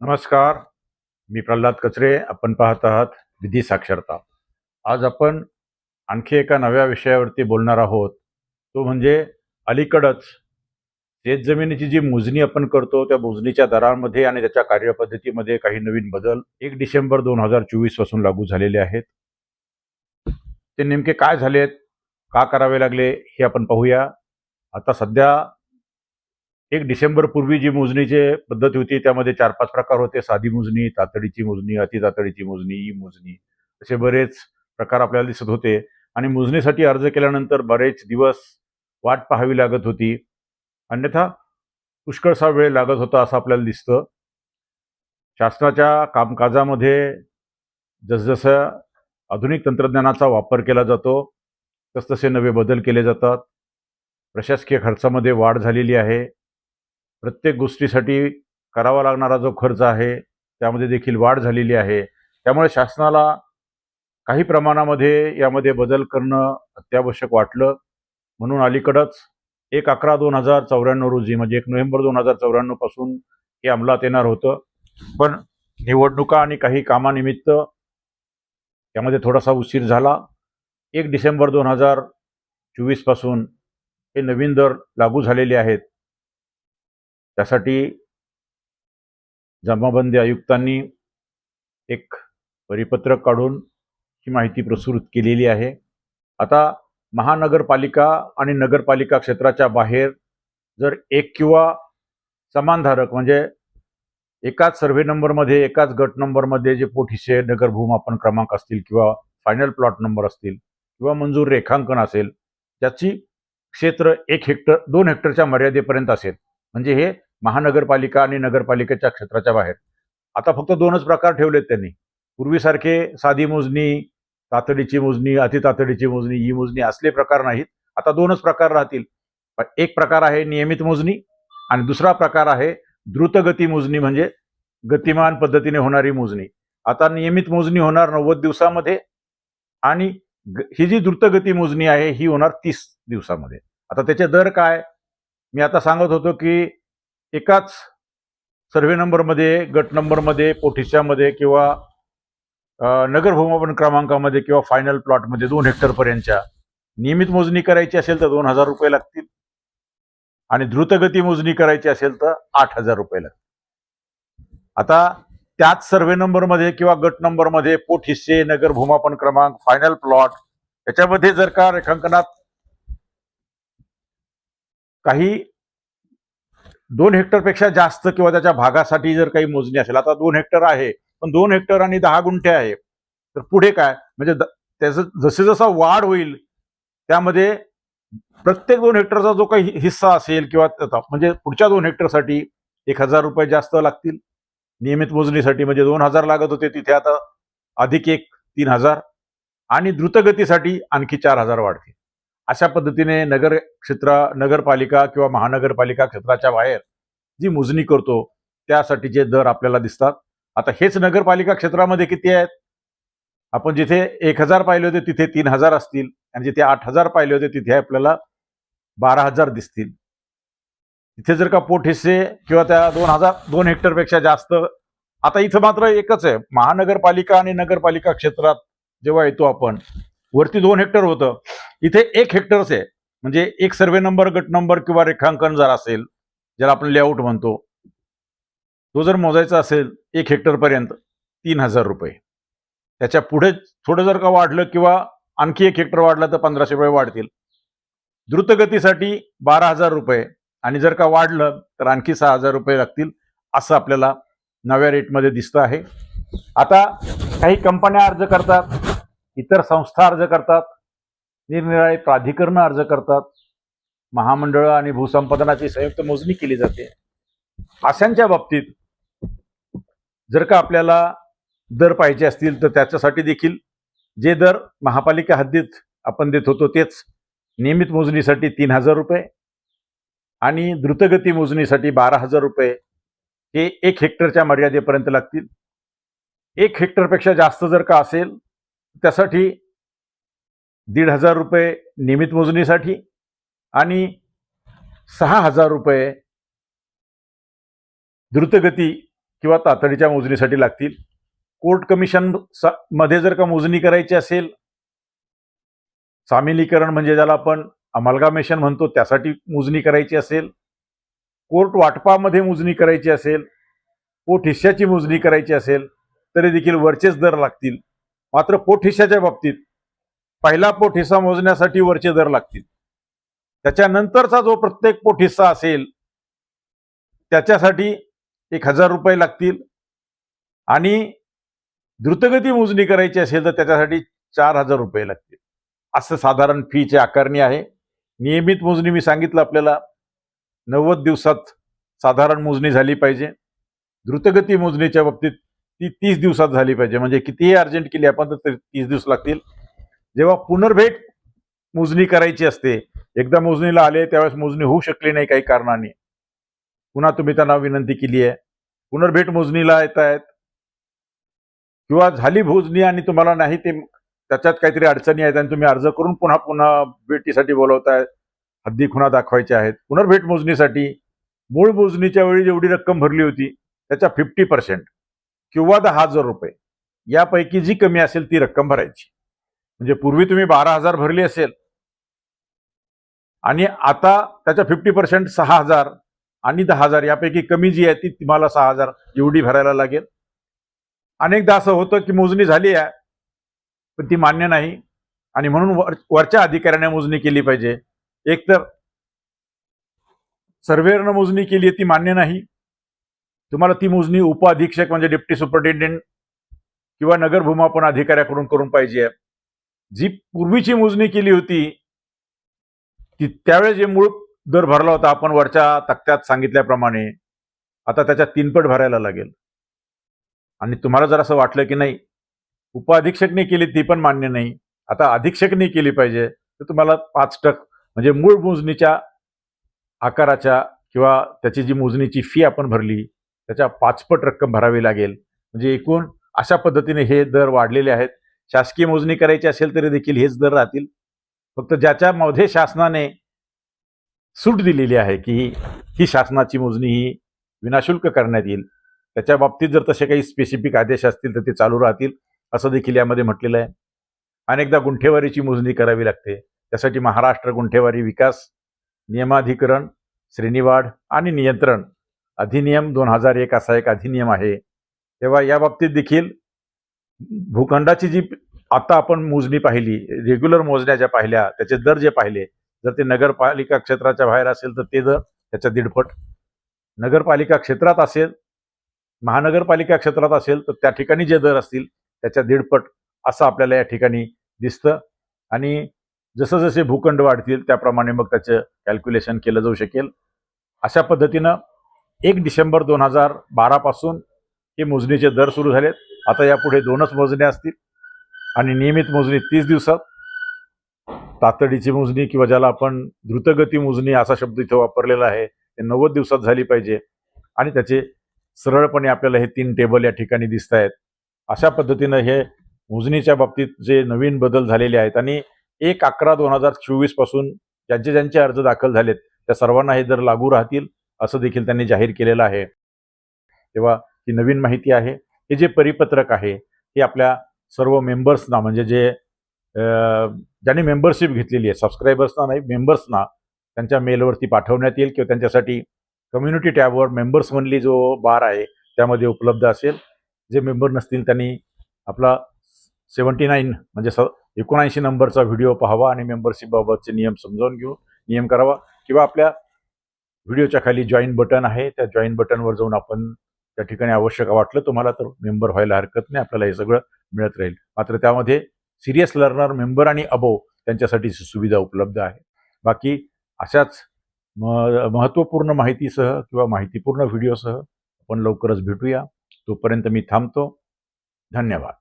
नमस्कार. मी प्रल्हाद कचरे. आपण पाहत आहात विधी साक्षरता. आज आपण आणखी एका नव्या विषयावरती बोलणार आहोत. तो म्हणजे अलीकडंच शेतजमिनीची जी मोजणी आपण करतो त्या मोजणीच्या दरांमध्ये आणि त्याच्या कार्यपद्धतीमध्ये काही नवीन बदल 1 डिसेंबर 2024 पासून लागू झालेले आहेत. ते नेमके काय झालेत, का करावे लागले हे आपण पाहूया. आता सध्या 1 डिसेंबर पूर्वी जी मोजणीची पद्धत होती त्यामध्ये 4-5 प्रकार होते. साधी मोजणी, तातडीची मोजणी, अतितातडीची मोजणी, ई मोजणी असे बरेच प्रकार आपल्याला दिसत होते. आणि मोजणीसाठी अर्ज केल्यानंतर बरेच दिवस वाट पाहावी लागत होती. अन्यथा पुष्कळसा वेळ लागत होता असं आपल्याला दिसतं. शासनाच्या कामकाजामध्ये जसजसं आधुनिक तंत्रज्ञानाचा वापर केला जातो तसतसे नवे बदल केले जातात. प्रशासकीय खर्चामध्ये वाढ झालेली आहे. प्रत्येक गोष्टीसाठी करावा लागणारा जो खर्च आहे त्यामध्ये देखील वाढ झालेली आहे. त्यामुळे शासनाला काही प्रमाणामध्ये यामध्ये बदल करणं अत्यावश्यक वाटलं. म्हणून अलीकडंच 1/11/2094 रोजी म्हणजे 1 नोव्हेंबर 2094 पासून हे अंमलात येणार होतं. पण निवडणुका आणि काही कामानिमित्त त्यामध्ये थोडासा उशीर झाला. 1 डिसेंबर 2024 पासून हे नवीन दर लागू झालेले आहेत. त्यासाठी जमाबंदी आयुक्तांनी एक परिपत्रक काढून ही माहिती प्रसृत केलेली आहे. आता महानगरपालिका आणि नगरपालिका क्षेत्राच्या बाहेर जर एक किंवा समानधारक म्हणजे एकाच सर्व्हे नंबरमध्ये एकाच गट नंबरमध्ये जे पोटहिस्से नगर भूमापन क्रमांक असतील किंवा फायनल प्लॉट नंबर असतील किंवा मंजूर रेखांकन असेल त्याची क्षेत्र 1 हेक्टर 2 हेक्टरच्या मर्यादेपर्यंत असेल म्हणजे हे महानगरपालिका आणि नगरपालिकेच्या क्षेत्राच्या बाहेर. आता फक्त 2च प्रकार ठेवलेत त्यांनी. पूर्वीसारखे साधी मोजणी, तातडीची मोजणी, अतितातडीची मोजणी, ही मोजणी असले प्रकार नाहीत. आता 2च प्रकार राहतील. एक प्रकार आहे नियमित मोजणी आणि दुसरा प्रकार आहे द्रुतगती मोजणी म्हणजे गतिमान पद्धतीने होणारी मोजणी. आता नियमित मोजणी होणार 90 दिवसामध्ये आणि ही जी द्रुतगती मोजणी आहे ही होणार 30 दिवसामध्ये. आता त्याचे दर काय मी आता सांगत होतो की एकाच सर्व्हे नंबरमध्ये गट नंबरमध्ये पोटहिस्स्यामध्ये किंवा नगर भूमापन क्रमांकामध्ये किंवा फायनल प्लॉटमध्ये 2 हेक्टरपर्यंतच्या नियमित मोजणी करायची असेल तर 2,000 रुपये लागतील आणि द्रुतगती मोजणी करायची असेल तर 8,000 रुपये लागतील. आता त्याच सर्व्हे नंबरमध्ये किंवा गट नंबरमध्ये पोटहिस्से नगर भूमापन क्रमांक फायनल प्लॉट याच्यामध्ये जर का रेखांकनात काही 2 हेक्टरपेक्षा जास्त किंवा त्याच्या भागासाठी जर काही मोजणी असेल. आता 2 हेक्टर आहे पण 2 हेक्टर आणि 10 गुंठे आहे तर पुढे काय म्हणजे त्याचं जसे जसा वाढ होईल त्यामध्ये प्रत्येक 2 हेक्टरचा जो काही हिस्सा असेल किंवा म्हणजे पुढच्या 2 हेक्टरसाठी 1,000 रुपये जास्त लागतील. नियमित मोजणीसाठी म्हणजे 2,000 लागत होते तिथे आता अधिक 1 3,000 आणि द्रुतगतीसाठी आणखी 4,000 वाढतील. अशा पद्धतीने नगरपालिका किंवा महानगरपालिका क्षेत्राच्या बाहेर जी मोजणी करतो त्यासाठीचे दर आपल्याला दिसतात. आता हेच नगरपालिका क्षेत्रामध्ये किती आहेत. आपण जिथे 1,000 पाहिले होते तिथे 3,000 असतील आणि जिथे 8,000 पाहिले होते तिथे आपल्याला 12,000 दिसतील. तिथे जर का पोटहिस्से किंवा त्या 2 हेक्टरपेक्षा जास्त. आता इथं मात्र एकच आहे. महानगरपालिका आणि नगरपालिका क्षेत्रात जेव्हा येतो आपण वरती 2 हेक्टर होतं इथे 1 हेक्टरच आहे. म्हणजे एक सर्व्हे नंबर गट नंबर किंवा रेखांकन जर असेल ज्याला आपण लेआउट म्हणतो तो जर मोजायचा असेल 1 हेक्टरपर्यंत 3,000 रुपये. त्याच्या पुढे थोडं जर का वाढलं किंवा आणखी 1 हेक्टर वाढलं तर 1,500 रुपये वाढतील. द्रुतगतीसाठी 12,000 रुपये आणि जर का वाढलं तर आणखी 6,000 रुपये लागतील असं आपल्याला नव्या रेटमध्ये दिसतं आहे. आता काही कंपन्या अर्ज करतात, इतर संस्था अर्ज करतात, निरनिराळे प्राधिकरण अर्ज करतात, महामंडळं आणि भूसंपादनाची संयुक्त मोजणी केली जाते. अशांच्या बाबतीत जर का आपल्याला दर पाहिजे असतील तर त्याच्यासाठी देखील जे दर महापालिका हद्दीत आपण देत होतो तेच नियमित मोजणीसाठी 3,000 रुपये आणि द्रुतगती मोजणीसाठी 12,000 रुपये हे 1 हेक्टरच्या मर्यादेपर्यंत लागतील. 1 हेक्टरपेक्षा जास्त जर का असेल त्यासाठी 1,500 रुपये नियमित मोजणीसाठी आणि 6,000 रुपये द्रुतगती किंवा तातडीच्या मोजणीसाठी लागतील. कोर्ट कमिशन मध्ये जर का मोजणी करायची असेल, सामिलीकरण म्हणजे ज्याला आपण अमाल्गामेशन म्हणतो त्यासाठी मोजणी करायची असेल, कोर्ट वाटपामध्ये मोजणी करायची असेल, पोट हिश्श्याची मोजणी करायची असेल तरी देखील वरचेच दर लागतील. मात्र पोट हिश्श्याच्या बाबतीत पहिला पोट हिस्सा मोजण्यासाठी वरचे दर लागतील. त्याच्यानंतरचा जो प्रत्येक पोट हिस्सा असेल त्याच्यासाठी 1000 रुपये लागतील आणि द्रुतगती मोजणी करायची असेल तर त्याच्यासाठी 4000 रुपये लागतील. असं साधारण फीची आकारणी आहे. नियमित मोजणी मी सांगितलं आपल्याला 90 दिवसात साधारण मोजणी झाली पाहिजे. द्रुतगती मोजणीच्या बाबतीत ती 30 दिवसात झाली पाहिजे. म्हणजे कितीही अर्जंट केली आपण तर 30 दिवस लागतील. जेव्हा पुनर्भेट मोजणी करायची असते, एकदा मोजणीला आले त्यावेळेस मोजणी होऊ शकली नाही काही कारणाने, पुन्हा तुम्ही त्यांना विनंती केली आहे, पुनर्भेट मोजणीला येत आहेत किंवा झाली मोजणी आणि तुम्हाला नाही ते त्याच्यात काहीतरी अडचणी आहेत आणि तुम्ही अर्ज करून पुन्हा पुन्हा भेटीसाठी बोलवतायत, हद्दी खुणा दाखवायच्या आहेत. पुनर्भेट मोजणीसाठी मूळ मोजणीच्या वेळी जेवढी रक्कम भरली होती त्याच्या 50% किंवा 10,000 रुपये यापैकी जी कमी असेल ती रक्कम भरायची. म्हणजे पूर्वी तुम्ही 12,000 भरली असेल आणि आता त्याच्या 50% 6,000 आणि 10,000 यापैकी कमी जी आहे ती तुम्हाला 6,000 एवढी भरायला लागेल. अनेकदा असं होतं की मोजणी झाली आहे पण ती मान्य नाही आणि म्हणून वरच्या अधिकाऱ्याने मोजणी केली पाहिजे. एकतर सर्व्हेयरनं मोजणी केली ती मान्य नाही, तुम्हाला ती मोजणी उपअधीक्षक म्हणजे डेप्टी सुपरिटेंडेंट किंवा नगर भूमापन अधिकाऱ्याकडून करून पाहिजे. जी पूर्वीची मोजणी केली होती ती त्यावेळेस जे मूळ दर भरला होता आपण वरच्या तक्त्यात सांगितल्याप्रमाणे आता त्याच्या 3 पट भरायला लागेल. आणि तुम्हाला जर असं वाटलं की नाही उपअधीक्षकने केली ती पण मान्य नाही, आता अधीक्षकने केली पाहिजे, तर तुम्हाला 5% म्हणजे मूळ मोजणीच्या आकाराच्या किंवा त्याची जी मोजणीची फी आपण भरली त्याच्या 5 पट रक्कम भरावी लागेल. म्हणजे एकूण अशा पद्धतीने हे दर वाढलेले आहेत. शासकीय मोजणी करायची असेल तरी देखील हेच दर राहतील. फक्त ज्याच्यामध्ये शासनाने सूट दिलेली आहे की ही शासनाची मोजणी ही विनाशुल्क करण्यात येईल, त्याच्या बाबतीत जर तसे काही स्पेसिफिक आदेश असतील तर ते चालू राहतील असं देखील यामध्ये म्हटलेलं आहे. अनेकदा गुंठेवारीची मोजणी करावी लागते. त्यासाठी महाराष्ट्र गुंठेवारी विकास नियमाधिकरण श्रेणीवाढ आणि नियंत्रण अधिनियम 2001 असा एक अधिनियम आहे. तेव्हा या बाबतीत देखील भूखंडाची जी आता आपण मोजणी पाहिली, रेग्युलर मोजण्या ज्या पाहिल्या त्याचे दर जे पाहिले, जर ते नगरपालिका क्षेत्राच्या बाहेर असेल तर ते दर त्याच्या 1.5 पट, नगरपालिका क्षेत्रात असेल महानगरपालिका क्षेत्रात असेल तर त्या ठिकाणी जे दर असतील त्याच्या 1.5 पट असं आपल्याला या ठिकाणी दिसतं. आणि जसं जसे भूखंड वाढतील त्याप्रमाणे मग त्याचं कॅल्क्युलेशन केलं जाऊ शकेल. अशा पद्धतीनं 1 डिसेंबर 2012 पासून हे मोजणीचे दर सुरू झालेत. आता यापुढे 2च मोजण्या असतील आणि नियमित मोजणी 30 दिवसात, तातडीची मोजणी किंवा ज्याला आपण द्रुतगती मोजणी असा शब्द इथे वापरलेला आहे ते 90 दिवसात झाली पाहिजे आणि त्याचे सरळपणे आपल्याला हे 3 टेबल या ठिकाणी दिसत आहेत. अशा पद्धतीनं हे मोजणीच्या बाबतीत जे नवीन बदल झालेले आहेत आणि 1/11/2024 पासून ज्यांचे अर्ज दाखल झालेत त्या सर्वांना हे दर लागू राहतील असं देखील त्यांनी जाहीर केलेलं आहे. तेव्हा ही नवीन माहिती आहे. हे जे परिपत्रक आहे हे आपल्या सर्व मेंबर्सना म्हणजे जे ज्यांनी मेंबरशिप घेतलेली आहे, सबस्क्रायबर्सना नाही मेंबर्सना, त्यांच्या मेलवरती पाठवण्यात येईल किंवा त्यांच्यासाठी कम्युनिटी टॅबवर मेंबर्स म्हणली जो बार आहे त्यामध्ये उपलब्ध असेल. जे मेंबर नसतील त्यांनी आपला 79 म्हणजे 79 नंबरचा व्हिडिओ पाहावा आणि मेंबरशिपबाबतचे नियम समजावून घेऊन नियम करावा किंवा आपल्या व्हिडिओच्या खाली जॉईन बटन आहे त्या जॉईन बटनवर जाऊन आपण त्या ठिकाणी आवश्यक वाटलं तुम्हाला तर मेंबर व्हायला हरकत नाही, आपल्याला हे सगळं मिळत राहील. मात्र त्यामध्ये सिरियस लर्नर मेंबर आणि अबोव त्यांच्यासाठी सुविधा उपलब्ध आहे. बाकी अशाच महत्त्वपूर्ण माहितीसह किंवा माहितीपूर्ण व्हिडिओसह आपण लवकरच भेटूया. तोपर्यंत मी थांबतो. धन्यवाद.